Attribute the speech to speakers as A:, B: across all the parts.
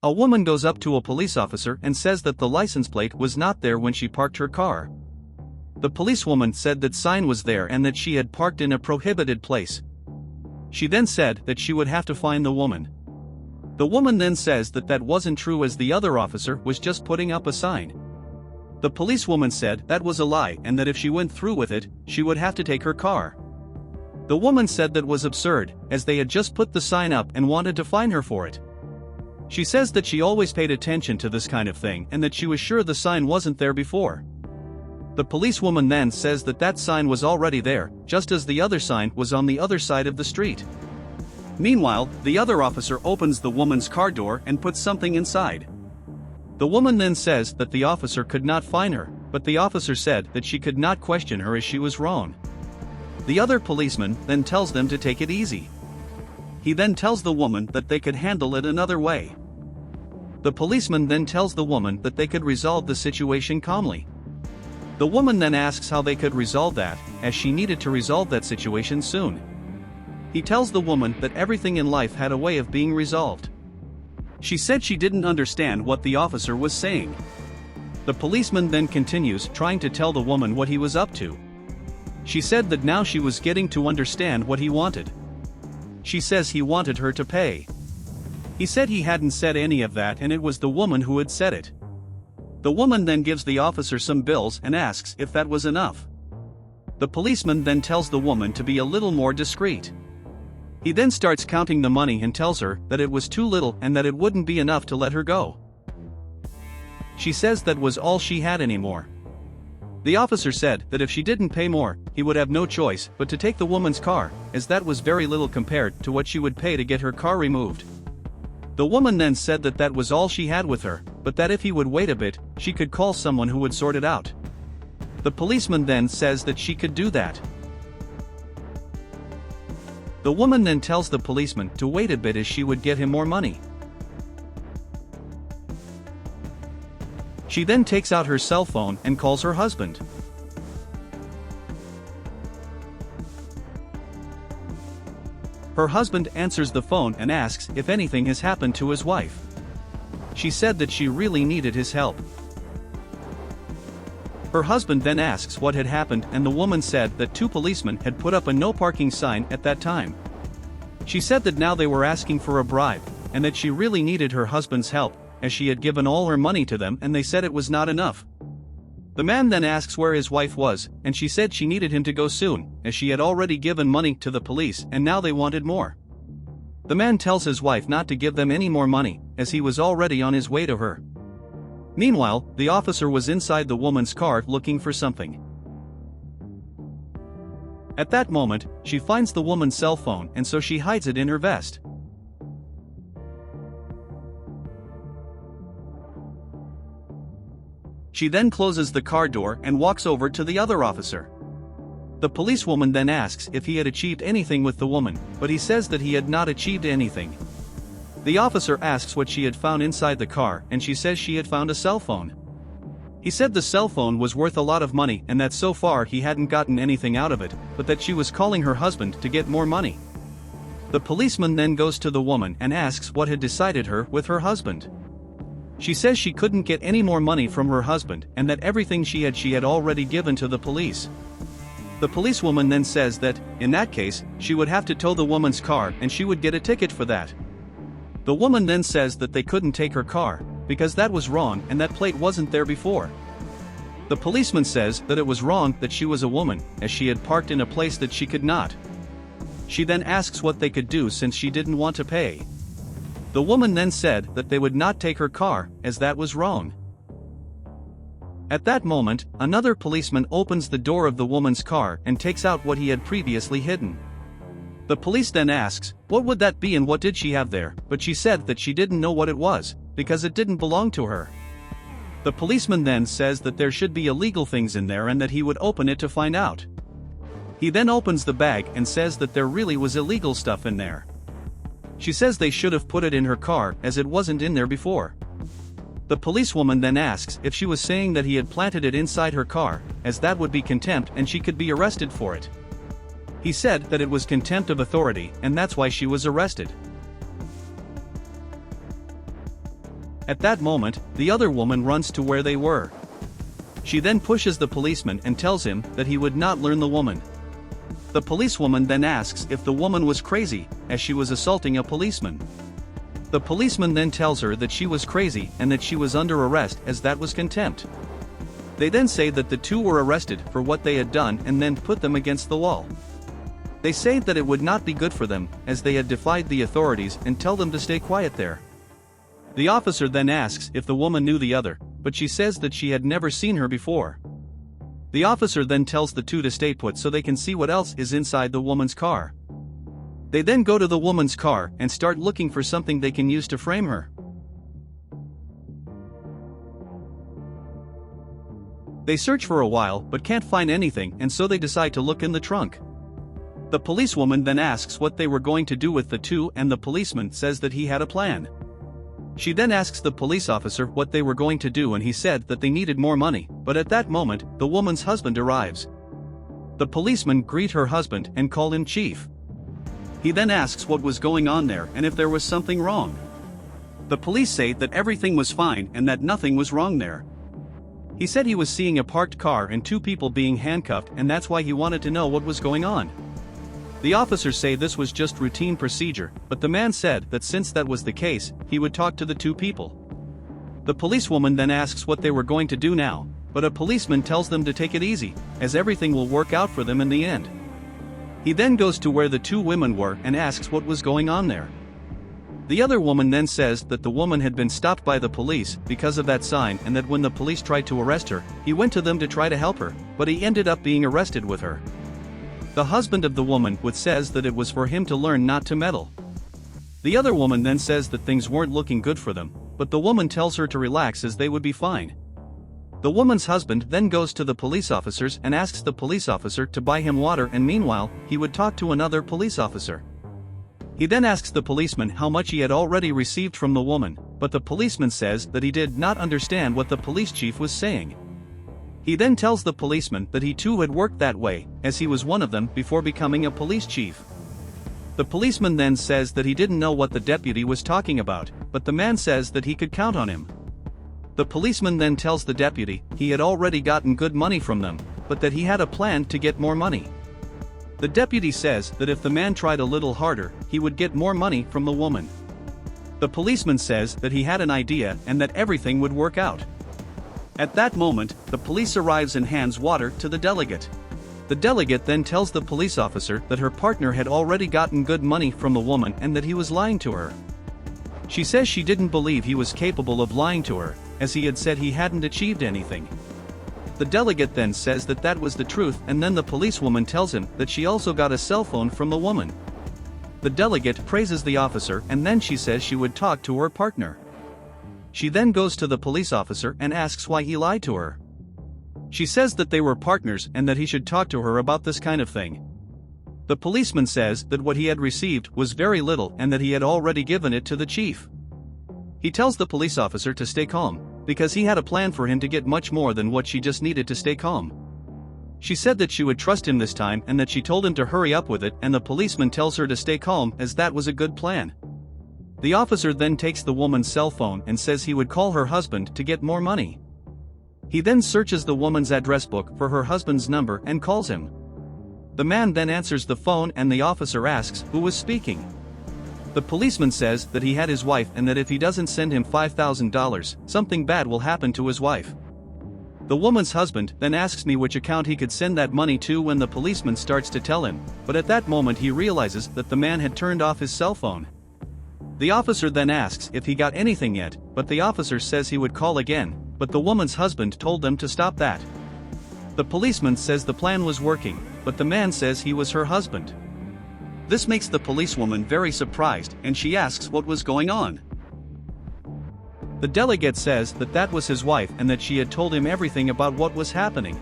A: A woman goes up to a police officer and says that the license plate was not there when she parked her car. The policewoman said that sign was there and that she had parked in a prohibited place. She then said that she would have to find the woman. The woman then says that that wasn't true as the other officer was just putting up a sign. The policewoman said that was a lie and that if she went through with it, she would have to take her car. The woman said that was absurd, as they had just put the sign up and wanted to fine her for it. She says that she always paid attention to this kind of thing and that she was sure the sign wasn't there before. The policewoman then says that that sign was already there, just as the other sign was on the other side of the street. Meanwhile, the other officer opens the woman's car door and puts something inside. The woman then says that the officer could not fine her, but the officer said that she could not question her as she was wrong. The other policeman then tells them to take it easy. He then tells the woman that they could handle it another way. The policeman then tells the woman that they could resolve the situation calmly. The woman then asks how they could resolve that, as she needed to resolve that situation soon. He tells the woman that everything in life had a way of being resolved. She said she didn't understand what the officer was saying. The policeman then continues trying to tell the woman what he was up to. She said that now she was getting to understand what he wanted. She says he wanted her to pay. He said he hadn't said any of that and it was the woman who had said it. The woman then gives the officer some bills and asks if that was enough. The policeman then tells the woman to be a little more discreet. He then starts counting the money and tells her that it was too little and that it wouldn't be enough to let her go. She says that was all she had anymore. The officer said that if she didn't pay more, he would have no choice but to take the woman's car, as that was very little compared to what she would pay to get her car removed. The woman then said that that was all she had with her, but that if he would wait a bit, she could call someone who would sort it out. The policeman then says that she could do that. The woman then tells the policeman to wait a bit as she would get him more money. She then takes out her cell phone and calls her husband. Her husband answers the phone and asks if anything has happened to his wife. She said that she really needed his help. Her husband then asks what had happened and the woman said that two policemen had put up a no parking sign at that time. She said that now they were asking for a bribe, and that she really needed her husband's help, as she had given all her money to them and they said it was not enough. The man then asks where his wife was, and she said she needed him to go soon, as she had already given money to the police and now they wanted more. The man tells his wife not to give them any more money, as he was already on his way to her. Meanwhile, the officer was inside the woman's car looking for something. At that moment, she finds the woman's cell phone and so she hides it in her vest. She then closes the car door and walks over to the other officer. The policewoman then asks if he had achieved anything with the woman, but he says that he had not achieved anything. The officer asks what she had found inside the car and she says she had found a cell phone. He said the cell phone was worth a lot of money and that so far he hadn't gotten anything out of it, but that she was calling her husband to get more money. The policeman then goes to the woman and asks what had decided her with her husband. She says she couldn't get any more money from her husband and that everything she had already given to the police. The policewoman then says that, in that case, she would have to tow the woman's car and she would get a ticket for that. The woman then says that they couldn't take her car, because that was wrong and that plate wasn't there before. The policeman says that it was wrong that she was a woman, as she had parked in a place that she could not. She then asks what they could do since she didn't want to pay. The woman then said that they would not take her car, as that was wrong. At that moment, another policeman opens the door of the woman's car and takes out what he had previously hidden. The police then asks, what would that be and what did she have there, but she said that she didn't know what it was, because it didn't belong to her. The policeman then says that there should be illegal things in there and that he would open it to find out. He then opens the bag and says that there really was illegal stuff in there. She says they should have put it in her car as it wasn't in there before. The policewoman then asks if she was saying that he had planted it inside her car, as that would be contempt and she could be arrested for it. He said that it was contempt of authority and that's why she was arrested. At that moment, the other woman runs to where they were. She then pushes the policeman and tells him that he would not learn the woman. The policewoman then asks if the woman was crazy, as she was assaulting a policeman. The policeman then tells her that she was crazy and that she was under arrest as that was contempt. They then say that the two were arrested for what they had done and then put them against the wall. They say that it would not be good for them, as they had defied the authorities, and tell them to stay quiet there. The officer then asks if the woman knew the other, but she says that she had never seen her before. The officer then tells the two to stay put so they can see what else is inside the woman's car. They then go to the woman's car and start looking for something they can use to frame her. They search for a while but can't find anything, and so they decide to look in the trunk. The policewoman then asks what they were going to do with the two, and the policeman says that he had a plan. She then asks the police officer what they were going to do, and he said that they needed more money, but at that moment, the woman's husband arrives. The policeman greet her husband and call him chief. He then asks what was going on there and if there was something wrong. The police say that everything was fine and that nothing was wrong there. He said he was seeing a parked car and two people being handcuffed, and that's why he wanted to know what was going on. The officers say this was just routine procedure, but the man said that since that was the case, he would talk to the two people. The policewoman then asks what they were going to do now, but a policeman tells them to take it easy, as everything will work out for them in the end. He then goes to where the two women were and asks what was going on there. The other woman then says that the woman had been stopped by the police because of that sign, and that when the police tried to arrest her, he went to them to try to help her, but he ended up being arrested with her. The husband of the woman says that it was for him to learn not to meddle. The other woman then says that things weren't looking good for them, but the woman tells her to relax as they would be fine. The woman's husband then goes to the police officers and asks the police officer to buy him water, and meanwhile, he would talk to another police officer. He then asks the policeman how much he had already received from the woman, but the policeman says that he did not understand what the police chief was saying. He then tells the policeman that he too had worked that way, as he was one of them before becoming a police chief. The policeman then says that he didn't know what the deputy was talking about, but the man says that he could count on him. The policeman then tells the deputy he had already gotten good money from them, but that he had a plan to get more money. The deputy says that if the man tried a little harder, he would get more money from the woman. The policeman says that he had an idea and that everything would work out. At that moment, the police arrives and hands water to the delegate. The delegate then tells the police officer that her partner had already gotten good money from the woman and that he was lying to her. She says she didn't believe he was capable of lying to her, as he had said he hadn't achieved anything. The delegate then says that that was the truth, and then the policewoman tells him that she also got a cell phone from the woman. The delegate praises the officer, and then she says she would talk to her partner. She then goes to the police officer and asks why he lied to her. She says that they were partners and that he should talk to her about this kind of thing. The policeman says that what he had received was very little and that he had already given it to the chief. He tells the police officer to stay calm, because he had a plan for him to get much more than what she just needed to stay calm. She said that she would trust him this time and that she told him to hurry up with it, and the policeman tells her to stay calm as that was a good plan. The officer then takes the woman's cell phone and says he would call her husband to get more money. He then searches the woman's address book for her husband's number and calls him. The man then answers the phone and the officer asks who was speaking. The policeman says that he had his wife and that if he doesn't send him $5,000, something bad will happen to his wife. The woman's husband then asks me which account he could send that money to when the policeman starts to tell him, but at that moment he realizes that the man had turned off his cell phone. The officer then asks if he got anything yet, but the officer says he would call again, but the woman's husband told them to stop that. The policeman says the plan was working, but the man says he was her husband. This makes the policewoman very surprised, and she asks what was going on. The delegate says that that was his wife and that she had told him everything about what was happening.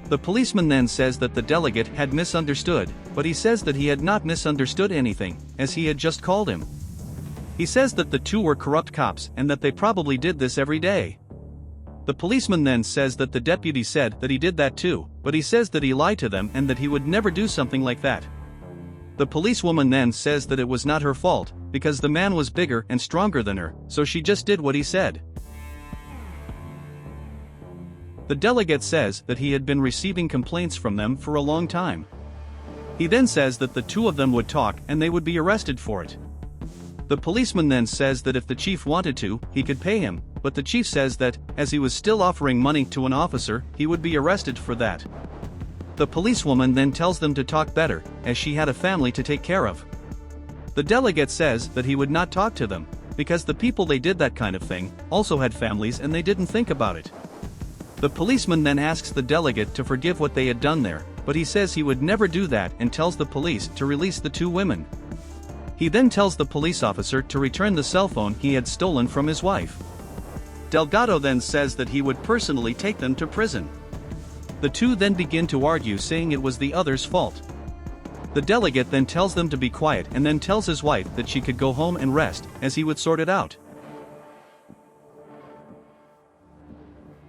A: The policeman then says that the delegate had misunderstood, but he says that he had not misunderstood anything, as he had just called him. He says that the two were corrupt cops and that they probably did this every day. The policeman then says that the deputy said that he did that too, but he says that he lied to them and that he would never do something like that. The policewoman then says that it was not her fault, because the man was bigger and stronger than her, so she just did what he said. The delegate says that he had been receiving complaints from them for a long time. He then says that the two of them would talk and they would be arrested for it. The policeman then says that if the chief wanted to, he could pay him, but the chief says that, as he was still offering money to an officer, he would be arrested for that. The policewoman then tells them to talk better, as she had a family to take care of. The delegate says that he would not talk to them, because the people they did that kind of thing also had families and they didn't think about it. The policeman then asks the delegate to forgive what they had done there, but he says he would never do that and tells the police to release the two women. He then tells the police officer to return the cell phone he had stolen from his wife. Delgado then says that he would personally take them to prison. The two then begin to argue, saying it was the other's fault. The delegate then tells them to be quiet and then tells his wife that she could go home and rest, as he would sort it out.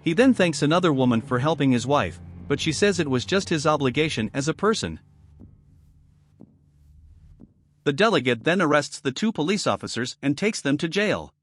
A: He then thanks another woman for helping his wife, but she says it was just his obligation as a person. The delegate then arrests the two police officers and takes them to jail.